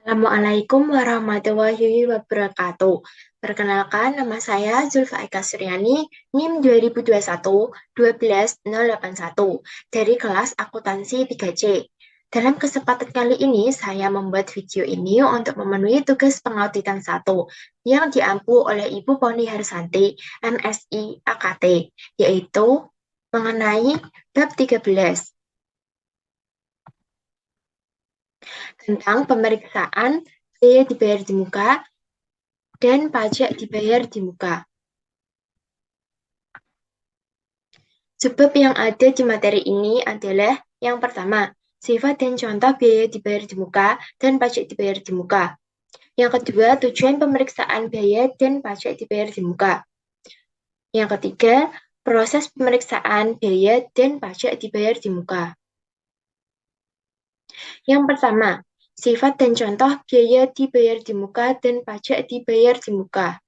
Assalamualaikum warahmatullahi wabarakatuh. Perkenalkan, nama saya Zulfa Eka Suryani, NIM 2021-12081 dari kelas akuntansi 3C. Dalam kesempatan kali ini, saya membuat video ini untuk memenuhi tugas pengauditan 1 yang diampu oleh Ibu Poni Harsanti, MSI AKT, yaitu mengenai bab 13 tentang pemeriksaan biaya dibayar di muka dan pajak dibayar di muka. Sebab yang ada di materi ini adalah yang pertama, sifat dan contoh biaya dibayar di muka dan pajak dibayar di muka. Yang kedua, tujuan pemeriksaan biaya dan pajak dibayar di muka. Yang ketiga, proses pemeriksaan biaya dan pajak dibayar di muka. Yang pertama, sifat dan contoh biaya dibayar di muka dan pajak dibayar di muka.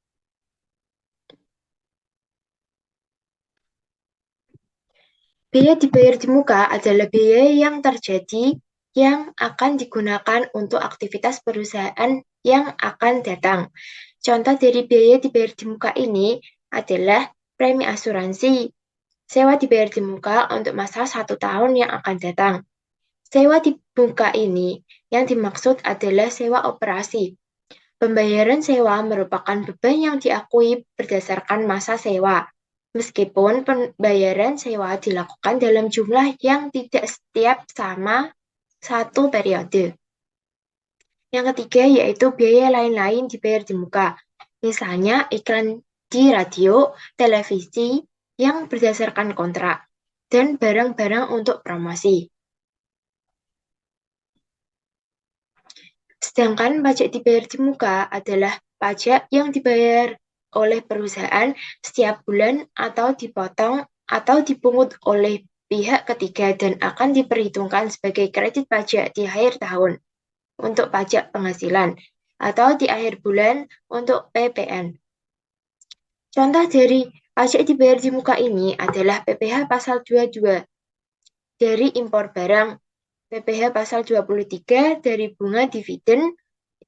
Biaya dibayar di muka adalah biaya yang terjadi yang akan digunakan untuk aktivitas perusahaan yang akan datang. Contoh dari biaya dibayar di muka ini adalah premi asuransi. Sewa dibayar di muka untuk masa 1 tahun yang akan datang. Sewa di muka ini yang dimaksud adalah sewa operasi. Pembayaran sewa merupakan beban yang diakui berdasarkan masa sewa, meskipun pembayaran sewa dilakukan dalam jumlah yang tidak setiap sama satu periode. Yang ketiga yaitu biaya lain-lain dibayar di muka, misalnya iklan di radio, televisi yang berdasarkan kontrak, dan barang-barang untuk promosi. Sedangkan pajak dibayar di muka adalah pajak yang dibayar oleh perusahaan setiap bulan atau dipotong atau dipungut oleh pihak ketiga dan akan diperhitungkan sebagai kredit pajak di akhir tahun untuk pajak penghasilan atau di akhir bulan untuk PPN. Contoh dari pajak dibayar di muka ini adalah PPh pasal 22 dari impor barang, PPh pasal 23 dari bunga dividen,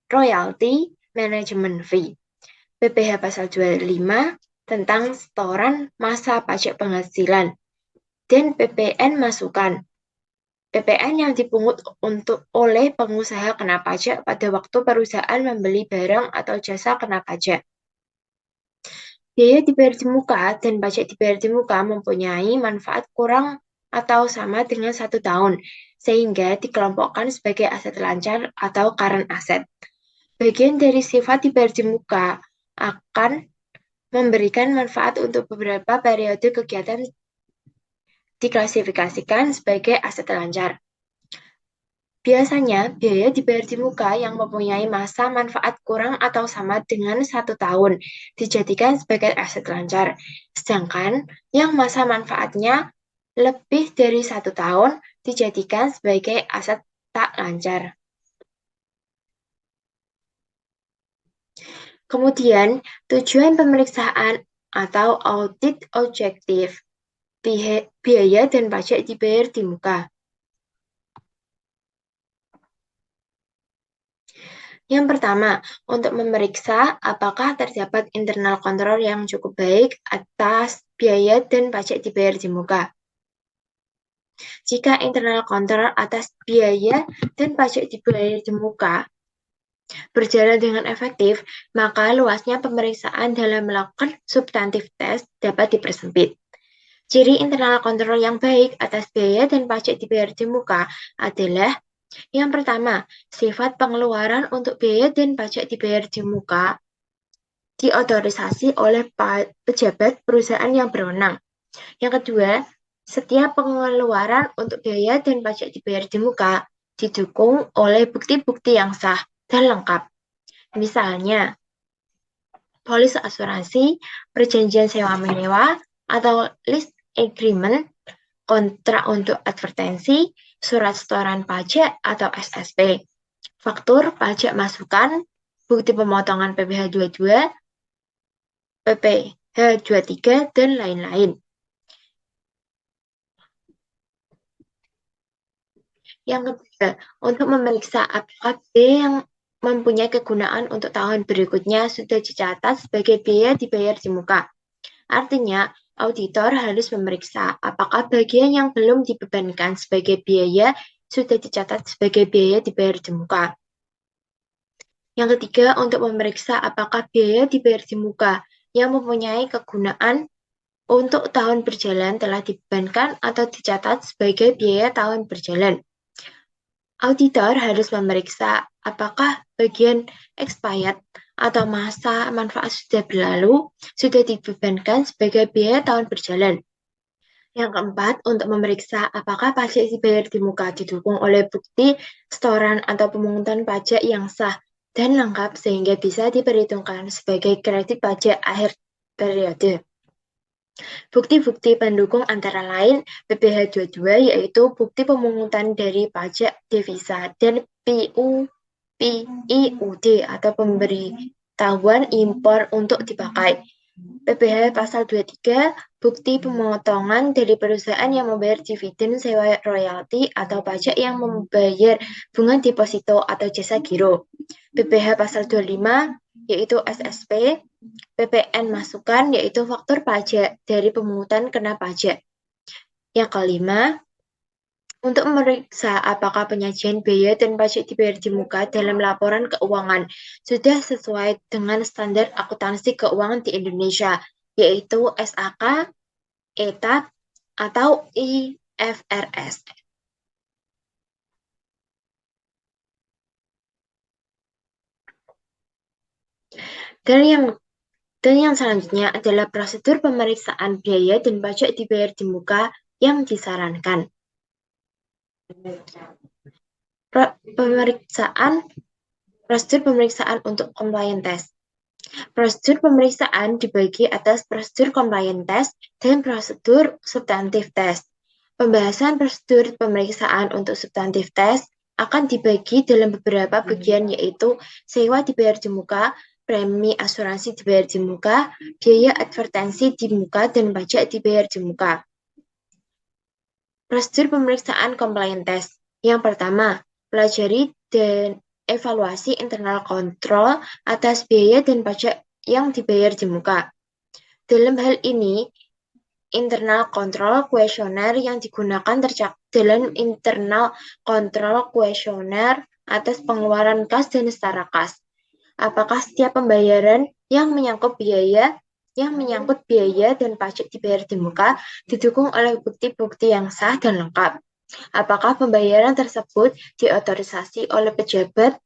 royalti, manajemen fee. PPh pasal 25 tentang setoran masa pajak penghasilan dan PPN masukan. PPN yang dipungut untuk oleh pengusaha kena pajak pada waktu perusahaan membeli barang atau jasa kena pajak. Biaya dibayar di muka dan pajak dibayar di muka mempunyai manfaat kurang atau sama dengan 1 tahun, sehingga dikelompokkan sebagai aset lancar atau current asset. Bagian dari sifat dibayar di muka akan memberikan manfaat untuk beberapa periode kegiatan diklasifikasikan sebagai aset lancar. Biasanya, biaya dibayar di muka yang mempunyai masa manfaat kurang atau sama dengan 1 tahun dijadikan sebagai aset lancar, sedangkan yang masa manfaatnya lebih dari 1 tahun dijadikan sebagai aset tak lancar. Kemudian, tujuan pemeriksaan atau audit objektif biaya dan pajak dibayar di muka. Yang pertama, untuk memeriksa apakah terdapat internal control yang cukup baik atas biaya dan pajak dibayar di muka. Jika internal control atas biaya dan pajak dibayar di muka berjalan dengan efektif, maka luasnya pemeriksaan dalam melakukan substantif test dapat dipersempit. Ciri internal control yang baik atas biaya dan pajak dibayar di muka adalah yang pertama, sifat pengeluaran untuk biaya dan pajak dibayar di muka diotorisasi oleh pejabat perusahaan yang berwenang. Yang kedua, setiap pengeluaran untuk biaya dan pajak dibayar di muka didukung oleh bukti-bukti yang sah dan lengkap. Misalnya, polis asuransi, perjanjian sewa menyewa, atau lease agreement, kontrak untuk advertensi, surat setoran pajak atau SSP, faktur pajak masukan, bukti pemotongan PPh 22, PPh 23, dan lain-lain. Yang ketiga, untuk memeriksa apakah biaya yang mempunyai kegunaan untuk tahun berikutnya sudah dicatat sebagai biaya dibayar di muka. Artinya, auditor harus memeriksa apakah bagian yang belum dibebankan sebagai biaya sudah dicatat sebagai biaya dibayar di muka. Yang ketiga, untuk memeriksa apakah biaya dibayar di muka yang mempunyai kegunaan untuk tahun berjalan telah dibebankan atau dicatat sebagai biaya tahun berjalan. Auditor harus memeriksa apakah bagian expired atau masa manfaat sudah berlalu sudah dibebankan sebagai biaya tahun berjalan. Yang keempat, untuk memeriksa apakah pajak dibayar di muka didukung oleh bukti setoran atau pemungutan pajak yang sah dan lengkap sehingga bisa diperhitungkan sebagai kredit pajak akhir periode. Bukti-bukti pendukung antara lain PPh 22 yaitu bukti pemungutan dari pajak devisa dan PIUD atau pemberitahuan impor untuk dipakai. PPh pasal 23 bukti pemotongan dari perusahaan yang membayar dividen, sewa royalti atau pajak yang membayar bunga deposito atau jasa giro. PPh pasal 25 yaitu SSP, PPN masukan yaitu faktur pajak dari pemungutan kena pajak. Yang kelima, untuk memeriksa apakah penyajian biaya dan pajak dibayar di muka dalam laporan keuangan sudah sesuai dengan standar akuntansi keuangan di Indonesia, yaitu SAK, ETA, atau IFRS. Dan yang selanjutnya adalah prosedur pemeriksaan biaya dan pajak dibayar di muka yang disarankan. Prosedur pemeriksaan untuk compliance test. Prosedur pemeriksaan dibagi atas prosedur compliance test dan prosedur substantif test. Pembahasan prosedur pemeriksaan untuk substantif test akan dibagi dalam beberapa bagian yaitu sewa dibayar di muka, premi asuransi dibayar di muka, biaya advertensi di muka, dan pajak dibayar di muka. Prosedur pemeriksaan compliance test. Yang pertama, pelajari dan evaluasi internal kontrol atas biaya dan pajak yang dibayar di muka. Dalam hal ini, internal control kuesioner yang digunakan tercakup dalam internal control kuesioner atas pengeluaran kas dan setara kas. Apakah setiap pembayaran yang menyangkut biaya dan pajak dibayar di muka didukung oleh bukti-bukti yang sah dan lengkap? Apakah pembayaran tersebut diotorisasi oleh pejabat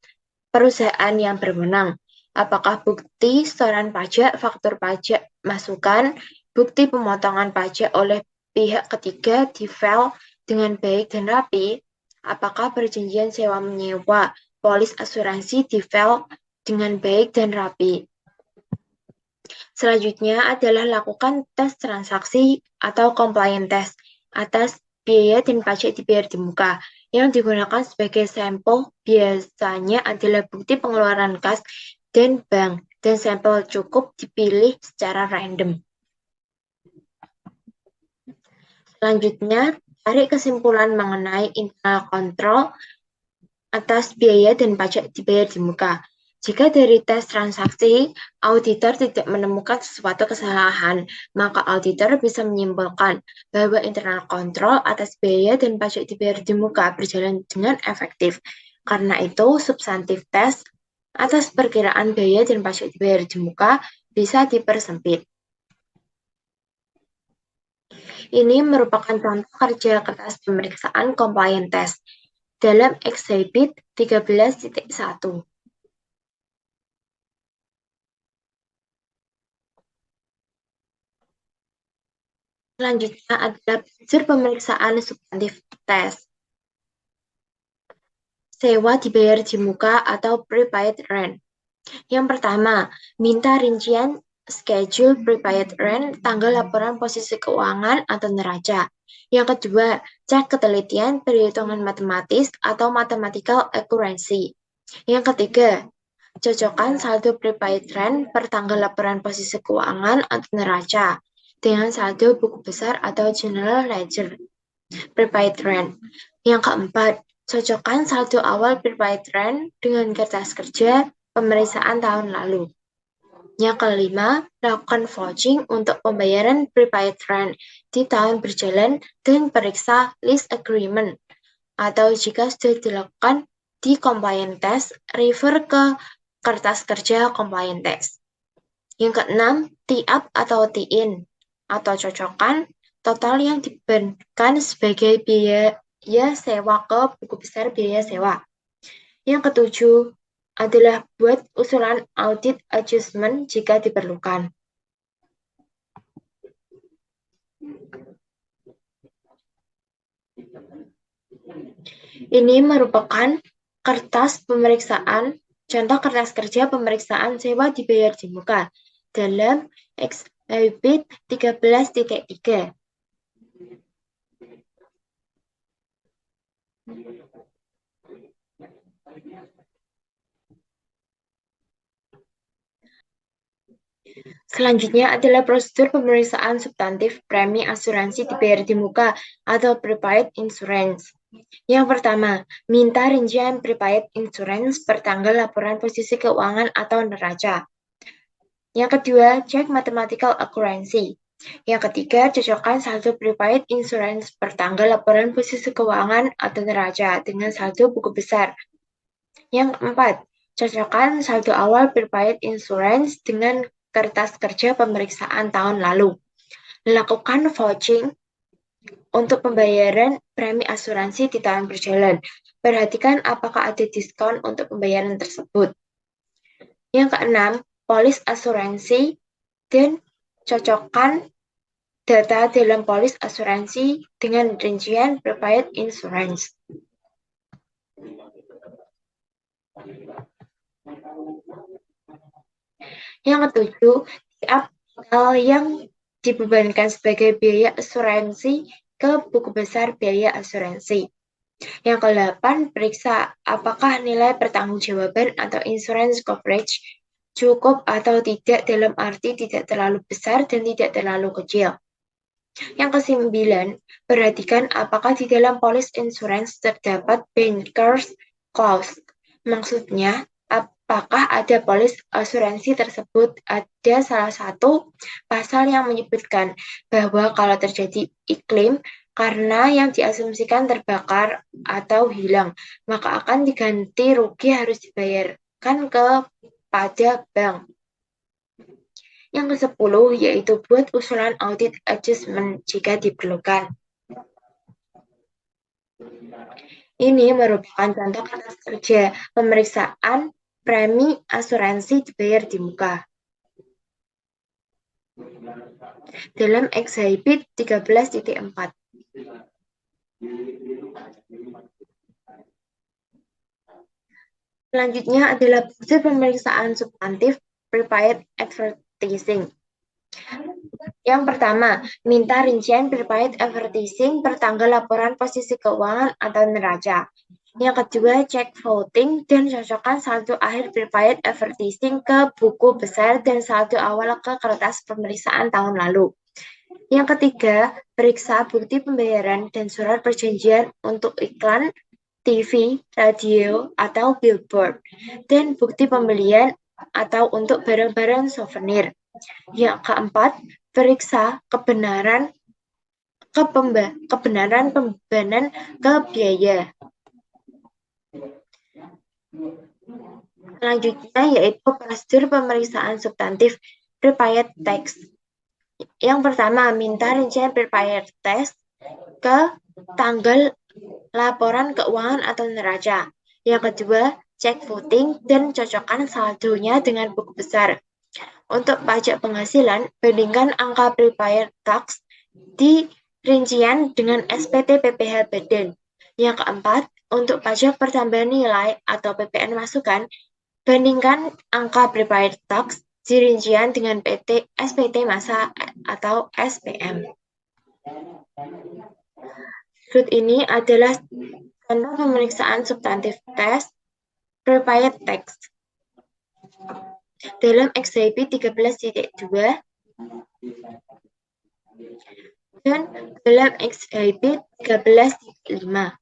perusahaan yang berwenang? Apakah bukti setoran pajak, faktur pajak masukan, bukti pemotongan pajak oleh pihak ketiga di-file dengan baik dan rapi? Apakah perjanjian sewa menyewa, polis asuransi di-file dengan baik dan rapi? Selanjutnya adalah lakukan tes transaksi atau compliance test atas biaya dan pajak dibayar di muka. Yang digunakan sebagai sampel biasanya adalah bukti pengeluaran kas dan bank, dan sampel cukup dipilih secara random. Selanjutnya, tarik kesimpulan mengenai internal control atas biaya dan pajak dibayar di muka. Jika dari tes transaksi, auditor tidak menemukan sesuatu kesalahan, maka auditor bisa menyimpulkan bahwa internal control atas biaya dan pajak dibayar di muka berjalan dengan efektif. Karena itu, substantif tes atas perkiraan biaya dan pajak dibayar di muka bisa dipersempit. Ini merupakan contoh kerja keras pemeriksaan compliance test dalam Exhibit 13.1. Selanjutnya adalah prosedur pemeriksaan substantif test. Sewa dibayar di muka atau prepaid rent. Yang pertama, minta rincian schedule prepaid rent, tanggal laporan posisi keuangan atau neraca. Yang kedua, cek ketelitian perhitungan matematis atau mathematical accuracy. Yang ketiga, cocokkan saldo prepaid rent per tanggal laporan posisi keuangan atau neraca dengan saldo buku besar atau general ledger prepaid rent. Yang keempat, Cocokkan saldo awal prepaid rent dengan kertas kerja pemeriksaan tahun lalu. Yang kelima, lakukan vouching untuk pembayaran prepaid rent di tahun berjalan dan periksa list agreement. Atau jika sudah dilakukan di compliance test, refer ke kertas kerja compliance test. Yang keenam, tie-up atau tie-in, atau cocokkan total yang dibebankan sebagai biaya sewa ke buku besar biaya sewa. Yang ketujuh adalah buat usulan audit adjustment jika diperlukan. Ini merupakan kertas pemeriksaan, contoh kertas kerja pemeriksaan sewa dibayar di muka dalam Exhibit 13.3. Selanjutnya adalah prosedur pemeriksaan substantif premi asuransi dibayar di muka atau prepaid insurance. Yang pertama, minta rincian prepaid insurance per tanggal laporan posisi keuangan atau neraca. Yang kedua, cek mathematical accuracy. Yang ketiga, cocokkan saldo prepaid insurance per tanggal laporan posisi keuangan atau neraca dengan saldo buku besar. Yang keempat, cocokkan saldo awal prepaid insurance dengan kertas kerja pemeriksaan tahun lalu. Lakukan vouching untuk pembayaran premi asuransi di tahun berjalan. Perhatikan apakah ada diskon untuk pembayaran tersebut. Yang keenam, polis asuransi dan cocokkan data dalam polis asuransi dengan rincian prepaid insurance. Yang ketujuh, tiap hal yang dibebankan sebagai biaya asuransi ke buku besar biaya asuransi. Yang kedelapan, periksa apakah nilai pertanggungjawaban atau insurance coverage cukup atau tidak dalam arti tidak terlalu besar dan tidak terlalu kecil. Yang kesembilan, perhatikan apakah di dalam polis insurance terdapat bankers clause. Maksudnya, apakah ada polis asuransi tersebut ada salah satu pasal yang menyebutkan bahwa kalau terjadi iklim karena yang diasumsikan terbakar atau hilang, maka akan diganti rugi harus dibayarkan kepada bank. Yang ke-10 yaitu buat usulan audit adjustment jika diperlukan. Ini merupakan contoh kertas kerja pemeriksaan premi asuransi dibayar di muka. Dalam Exhibit 13.4. Selanjutnya adalah prosedur pemeriksaan substantif prepaid advertising. Yang pertama, minta rincian prepaid advertising per tanggal laporan posisi keuangan atau neraca. Yang kedua, cek voting dan cocokkan saldo akhir prepaid advertising ke buku besar dan saldo awal ke kertas pemeriksaan tahun lalu. Yang ketiga, periksa bukti pembayaran dan surat perjanjian untuk iklan, TV, radio, atau billboard, dan bukti pembelian atau untuk barang-barang souvenir. Yang keempat, periksa kebenaran pembebanan ke biaya. Selanjutnya yaitu prosedur pemeriksaan substantif prepaid tax. Yang pertama, minta rincian prepaid tax ke tanggal laporan keuangan atau neraca. Yang kedua, cek voting dan cocokkan saldonya dengan buku besar. Untuk pajak penghasilan, bandingkan angka prepaid tax di rincian dengan SPT PPh Badan. Yang keempat, untuk pajak pertambahan nilai atau PPN masukan, bandingkan angka prepaid tax di rincian dengan SPT masa atau SPM. Berikut ini adalah contoh pemeriksaan substantif tes prepaid tax. Dalam Exhibit 13.2 dan dalam Exhibit 13.5.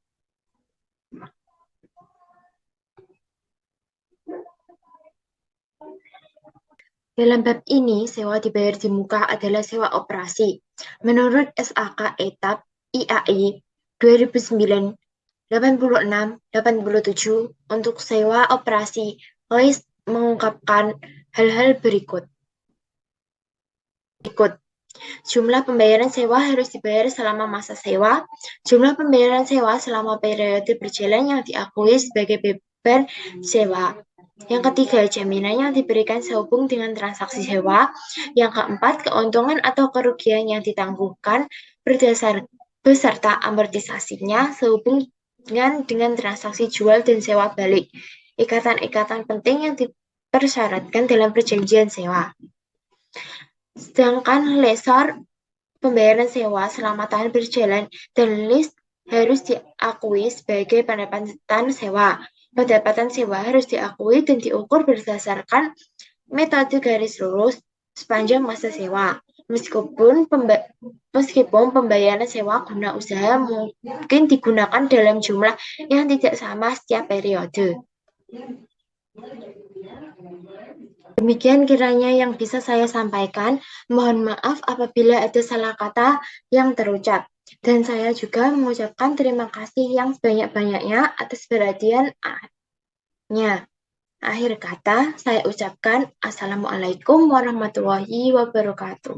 Dalam bab ini, sewa dibayar di muka adalah sewa operasi. Menurut SAK Etap IAI 2009, 86-87 untuk sewa operasi, Lois mengungkapkan hal-hal berikut. Jumlah pembayaran sewa harus dibayar selama masa sewa. Jumlah pembayaran sewa selama periode berjalan yang diakui sebagai beban sewa. Yang ketiga, jaminan yang diberikan sehubung dengan transaksi sewa. Yang keempat, keuntungan atau kerugian yang ditangguhkan beserta amortisasinya sehubung dengan transaksi jual dan sewa balik. Ikatan-ikatan penting yang dipersyaratkan dalam perjanjian sewa. Sedangkan lessor pembayaran sewa selama tahun berjalan dan list harus diakui sebagai pendapatan sewa. Pendapatan sewa harus diakui dan diukur berdasarkan metode garis lurus sepanjang masa sewa. Meskipun pembayaran sewa guna usaha mungkin digunakan dalam jumlah yang tidak sama setiap periode. Demikian kiranya yang bisa saya sampaikan. Mohon maaf apabila ada salah kata yang terucap. Dan saya juga mengucapkan terima kasih yang sebanyak-banyaknya atas perhatiannya. Akhir kata, saya ucapkan Assalamualaikum warahmatullahi wabarakatuh.